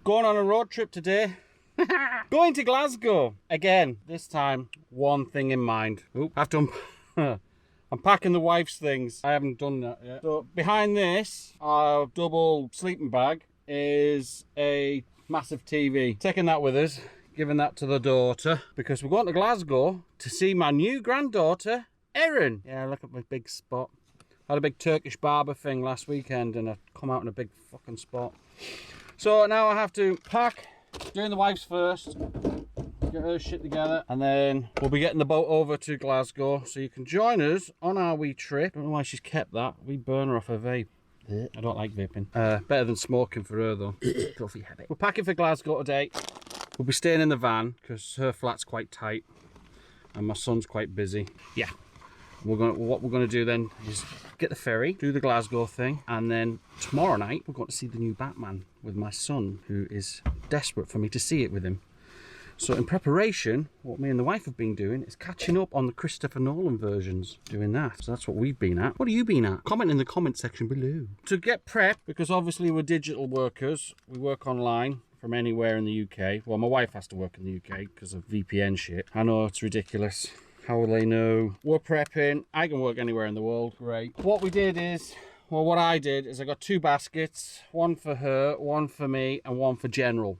Going on a road trip today. Going to Glasgow. Again, this time, one thing in mind. Oop, I have to I'm packing the wife's things. I haven't done that yet. So behind this, our double sleeping bag, is a massive TV. Taking that with us, giving that to the daughter, because we're going to Glasgow to see my new granddaughter, Erin. Yeah, look at my big spot. I had a big Turkish barber thing last weekend and I come out in a big fucking spot. So now I have to pack, doing the wife's first, get her shit together, and then we'll be getting the boat over to Glasgow so you can join us on our wee trip. I don't know why she's kept that. We burn her off her vape. I don't like vaping. Better than smoking for her though. Filthy habit. We're packing for Glasgow today. We'll be staying in the van because her flat's quite tight and my son's quite busy. Yeah. What we're gonna do then is get the ferry, do the Glasgow thing, and then tomorrow night we're going to see the new Batman with my son, who is desperate for me to see it with him. So in preparation, what me and the wife have been doing is catching up on the Christopher Nolan versions, doing that. So that's what we've been at. What have you been at? Comment in the comment section below. To get prepped, because obviously we're digital workers, we work online from anywhere in the UK. Well, my wife has to work in the UK because of VPN shit. I know, it's ridiculous. How will they know? We're prepping. I can work anywhere in the world. Great. What we did is, well, what I did is I got 2 baskets. One for her, one for me, and one for General.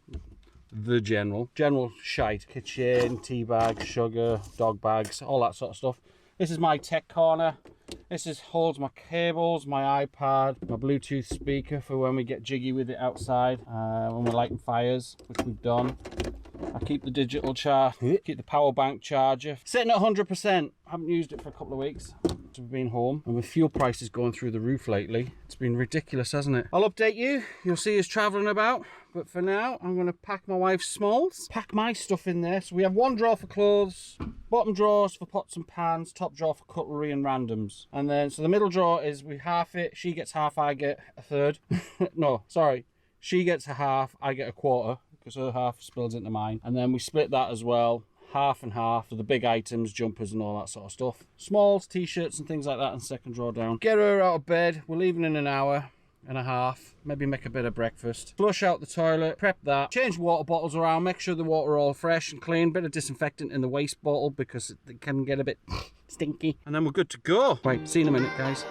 The General. General shite. Kitchen, tea bags, sugar, dog bags, all that sort of stuff. This is my tech corner. This holds my cables, my iPad, my Bluetooth speaker for when we get jiggy with it outside, when we're lighting fires, which we've done. I keep the digital charge, keep the power bank charger. Sitting at 100%. I haven't used it for a couple of weeks since we've been home. And with fuel prices going through the roof lately, it's been ridiculous, hasn't it? I'll update you. You'll see us travelling about. But for now, I'm going to pack my wife's smalls. Pack my stuff in there. So we have one drawer for clothes, bottom drawers for pots and pans, top drawer for cutlery and randoms. And then, so the middle drawer is we half it. She gets half, I get a third. No, sorry. She gets a half, I get a quarter, because her half spills into mine. And then we split that as well, half and half, for the big items, jumpers and all that sort of stuff. Smalls, t-shirts and things like that, and second drawer down. Get her out of bed. We're leaving in an hour and a half. Maybe make a bit of breakfast. Flush out the toilet, prep that. Change water bottles around, make sure the water are all fresh and clean. Bit of disinfectant in the waste bottle because it can get a bit stinky. And then we're good to go. Right, see you in a minute, guys.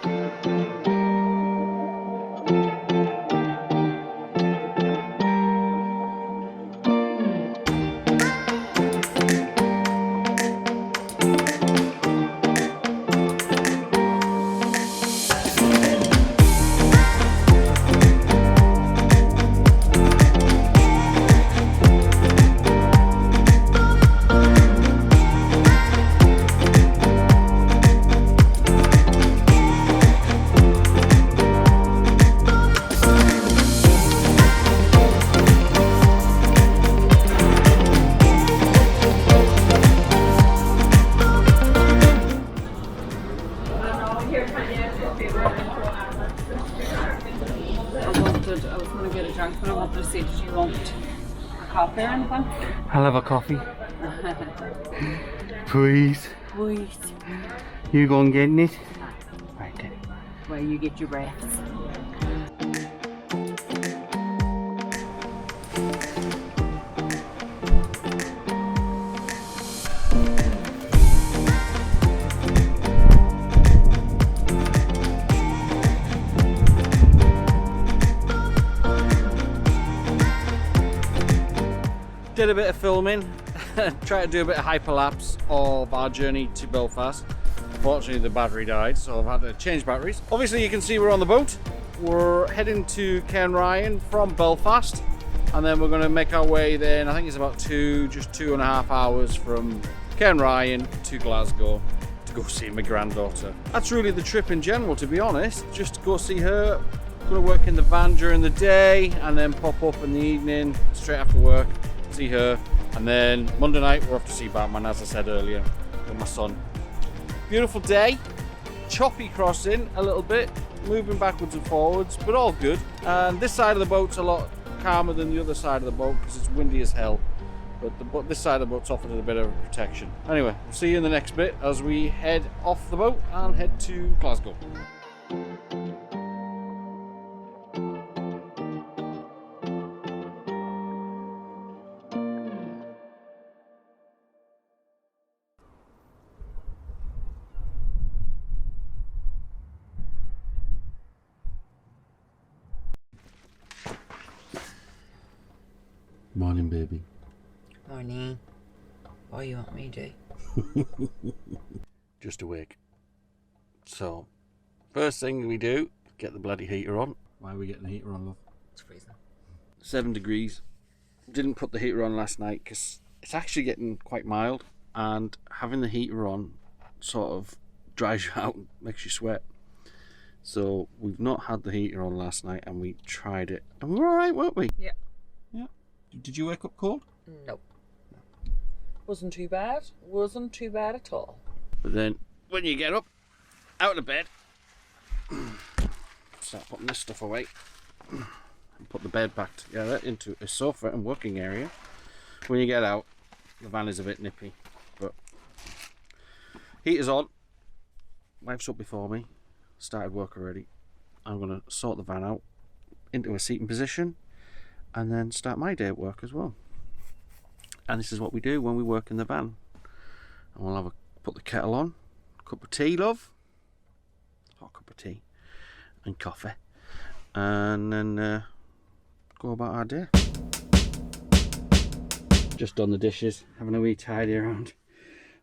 I was going to get a drink, but I wanted to see, did you want a coffee or anything? I'll have a coffee. Please. Please. You go and get it? Right then. Where you get your breaths. Did a bit of filming, tried to do a bit of hyperlapse of our journey to Belfast. Unfortunately the battery died, so I've had to change batteries. Obviously you can see we're on the boat. We're heading to Cairnryan from Belfast, and then we're going to make our way then, I think it's about just 2.5 hours from Cairnryan to Glasgow to go see my granddaughter. That's really the trip in general, to be honest, just to go see her. I'm going to work in the van during the day and then pop up in the evening straight after work. See her, and then Monday night we're off to see Batman, as I said earlier, with my son. Beautiful day, choppy crossing a little bit, moving backwards and forwards, but all good. And this side of the boat's a lot calmer than the other side of the boat because it's windy as hell, but this side of the boat's offered a bit of protection. Anyway, we'll see you in the next bit as we head off the boat and head to Glasgow. Morning, baby. Morning. What do you want me to do? Just awake. So, first thing we do, get the bloody heater on. Why are we getting the heater on, love? It's freezing. 7 degrees. Didn't put the heater on last night because it's actually getting quite mild, and having the heater on sort of dries you out and makes you sweat. So we've not had the heater on last night, and we tried it and we were alright, weren't we? Yeah. Yeah. Did you wake up cold? Nope. Wasn't too bad. Wasn't too bad at all. But then when you get up out of bed, start putting this stuff away and put the bed back together into a sofa and working area. When you get out, the van is a bit nippy, but heater's on. Wife's up before me, started work already. I'm going to sort the van out into a seating position and then start my day at work as well. And this is what we do when we work in the van. And we'll put the kettle on, cup of tea, love, hot cup of tea and coffee, and then go about our day. Just done the dishes, having a wee tidy around.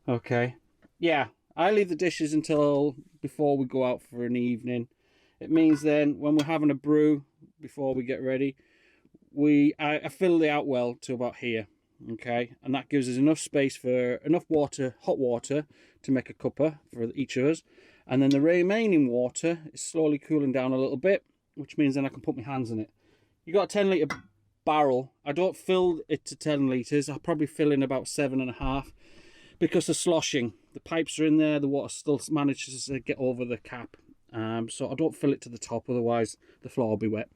Okay, yeah, I leave the dishes until before we go out for an evening. It means then when we're having a brew before we get ready, I fill the outwell to about here. Okay, and that gives us enough space for enough water, hot water, to make a cuppa for each of us. And then the remaining water is slowly cooling down a little bit, which means then I can put my hands in it. You got a 10-litre barrel. I don't fill it to 10 litres. I probably fill in about 7.5 because of sloshing. The pipes are in there. The water still manages to get over the cap. So I don't fill it to the top, otherwise the floor will be wet.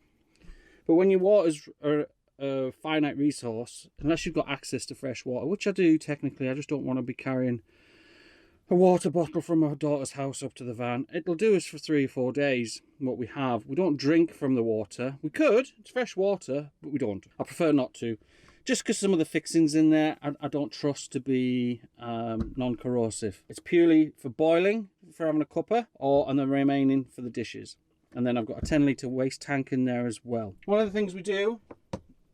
But when your waters are a finite resource, unless you've got access to fresh water, which I do technically, I just don't want to be carrying a water bottle from my daughter's house up to the van. It'll do us for 3 or 4 days, what we have. We don't drink from the water. We could, it's fresh water, but we don't. I prefer not to. Just because some of the fixings in there, I don't trust to be non-corrosive. It's purely for boiling, for having a cuppa, and the remaining for the dishes. And then I've got a 10-litre waste tank in there as well. One of the things we do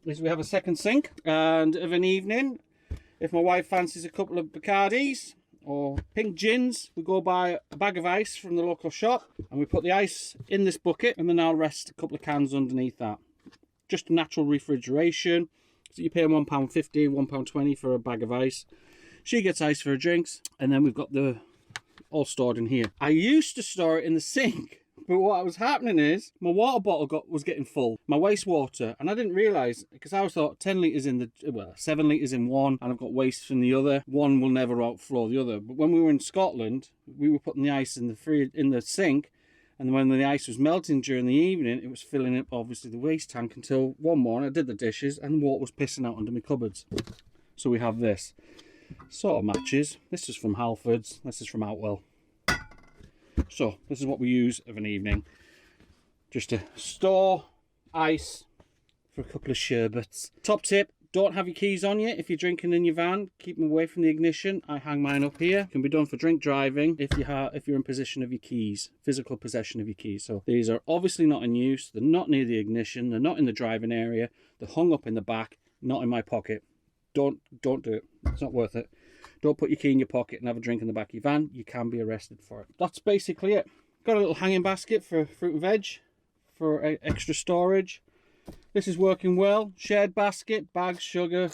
is we have a second sink, and of an evening, if my wife fancies a couple of Bacardis or pink gins, we go buy a bag of ice from the local shop and we put the ice in this bucket, and then I'll rest a couple of cans underneath that. Just natural refrigeration. So you pay £1.50, £1.20 for a bag of ice. She gets ice for her drinks, and then we've got the all stored in here. I used to store it in the sink, but what was happening is my water bottle was getting full, my wastewater, and I didn't realise, because I thought 10 litres in 7 litres in one, and I've got waste from the other. One will never outflow the other. But when we were in Scotland, we were putting the ice in the sink, and when the ice was melting during the evening, it was filling up obviously the waste tank, until one morning I did the dishes and water was pissing out under my cupboards. So we have this. Sort of matches. This is from Halfords, this is from Outwell. So this is what we use of an evening, just to store ice for a couple of sherbets. Top tip, don't have your keys on you if you're drinking in your van. Keep them away from the ignition. I hang mine up here. Can be done for drink driving if you're in possession of your keys, physical possession of your keys. So these are obviously not in use. They're not near the ignition. They're not in the driving area. They're hung up in the back, not in my pocket. Don't do it. It's not worth it. Don't put your key in your pocket and have a drink in the back of your van. You can be arrested for it. That's basically it. Got a little hanging basket for fruit and veg for extra storage. This is working well. Shared basket, bags, sugar,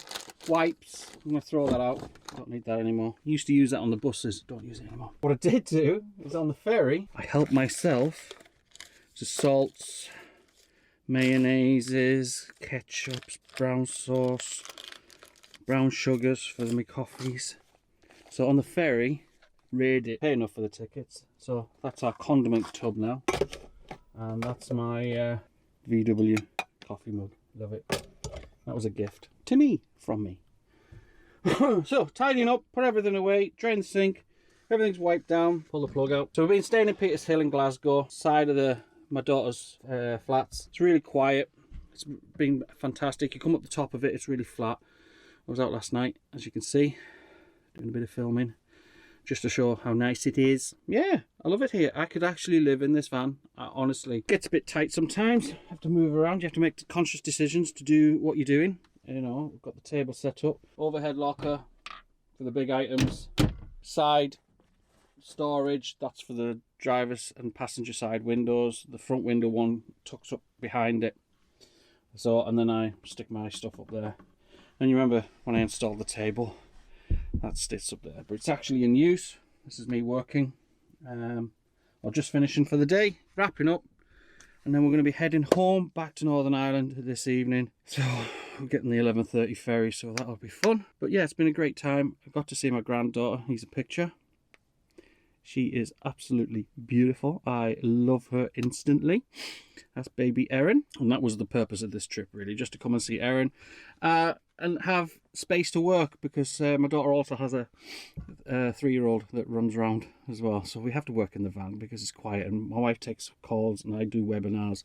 wipes. I'm going to throw that out. Don't need that anymore. Used to use that on the buses. Don't use it anymore. What I did do is on the ferry, I helped myself to salts, mayonnaises, ketchups, brown sauce, brown sugars for my coffees. So on the ferry, raid it. Pay enough for the tickets. So that's our condiment tub now. And that's my VW coffee mug. Love it. That was a gift to me, from me. So tidying up, put everything away, drain the sink, everything's wiped down, pull the plug out. So we've been staying in Peters Hill in Glasgow, side of my daughter's flats. It's really quiet. It's been fantastic. You come up the top of it, it's really flat. I was out last night, as you can see, doing a bit of filming, just to show how nice it is. Yeah, I love it here. I could actually live in this van, honestly. It gets a bit tight sometimes. You have to move around. You have to make conscious decisions to do what you're doing. You know, we've got the table set up. Overhead locker for the big items. Side storage, that's for the driver's and passenger side windows. The front window one tucks up behind it. So, and then I stick my stuff up there. And you remember when I installed the table, that sits up there. But it's actually in use. This is me working. Or just finishing for the day, wrapping up. And then we're going to be heading home back to Northern Ireland this evening. So we're getting the 11:30 ferry, so that'll be fun. But yeah, it's been a great time. I got to see my granddaughter. Here's a picture. She is absolutely beautiful. I love her instantly. That's baby Erin. And that was the purpose of this trip, really, just to come and see Erin. And have space to work, because my daughter also has a 3-year-old that runs around as well. So we have to work in the van because it's quiet. And my wife takes calls and I do webinars.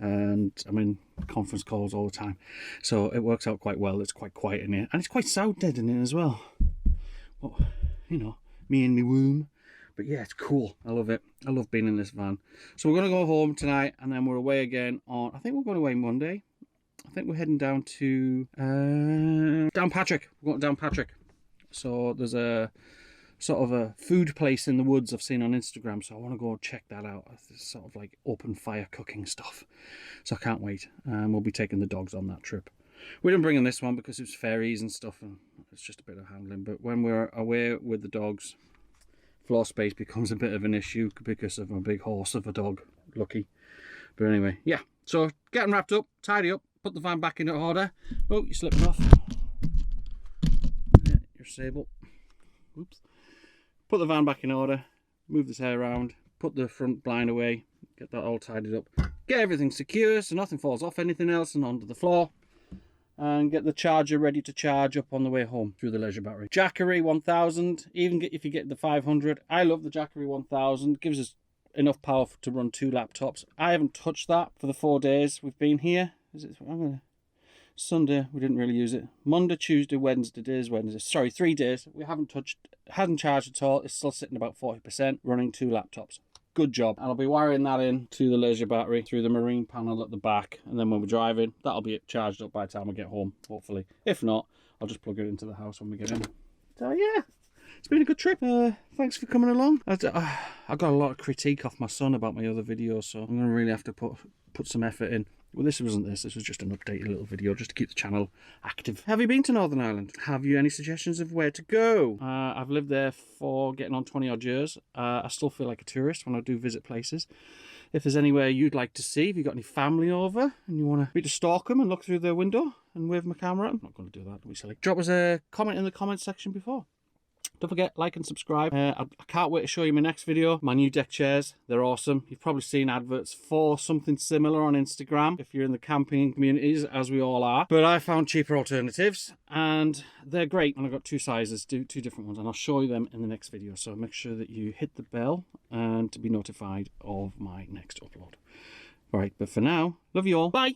And I'm in conference calls all the time. So it works out quite well. It's quite quiet in here. And it's quite sound dead in here as well. Well, you know, me in my womb. But yeah, it's cool. I love it. I love being in this van. So we're going to go home tonight, and then we're away again on, I think we're going away Monday. I think we're heading down to Downpatrick. We're going to Downpatrick. So there's a sort of a food place in the woods I've seen on Instagram. So I want to go check that out. It's sort of like open fire cooking stuff. So I can't wait. We'll be taking the dogs on that trip. We didn't bring in this one because it was ferries and stuff, and it's just a bit of handling. But when we're away with the dogs, floor space becomes a bit of an issue because of a big horse of a dog. Lucky. But anyway, yeah. So getting wrapped up, tidy up, put the van back in order. Oh, you're slipping off. Yeah, you're sable. Oops. Put the van back in order, move this hair around, put the front blind away, get that all tidied up. Get everything secure so nothing falls off anything else and onto the floor. And get the charger ready to charge up on the way home through the leisure battery. Jackery 1000, even if you get the 500. I love the Jackery 1000. It gives us enough power to run 2 laptops. I haven't touched that for the 4 days we've been here. Sunday, we didn't really use it. Monday, Tuesday, Wednesday, Wednesday. Sorry, 3 days. We haven't touched, hasn't charged at all. It's still sitting about 40%, running 2 laptops. Good job. And I'll be wiring that in to the laser battery through the marine panel at the back, and then when we're driving, that'll be charged up by the time I get home, hopefully. If not, I'll just plug it into the house when we get in. So yeah, it's been a good trip. Thanks for coming along. I got a lot of critique off my son about my other videos, so I'm gonna really have to put some effort in. Well, this wasn't this was just an updated little video just to keep the channel active. Have you been to Northern Ireland? Have you any suggestions of where to go? I've lived there for getting on 20 odd years. I still feel like a tourist when I do visit places. If there's anywhere you'd like to see, if you've got any family over and you want me to stalk them and look through their window and wave my camera, I'm not going to do that, don't be silly. Drop us a comment in the comments section before. Don't forget, like and subscribe. I can't wait to show you my next video. My new deck chairs, they're awesome. You've probably seen adverts for something similar on Instagram if you're in the camping communities, as we all are. But I found cheaper alternatives and they're great. And I've got 2 sizes, two different ones, and I'll show you them in the next video. So make sure that you hit the bell and to be notified of my next upload. All right, but for now, love you all. Bye.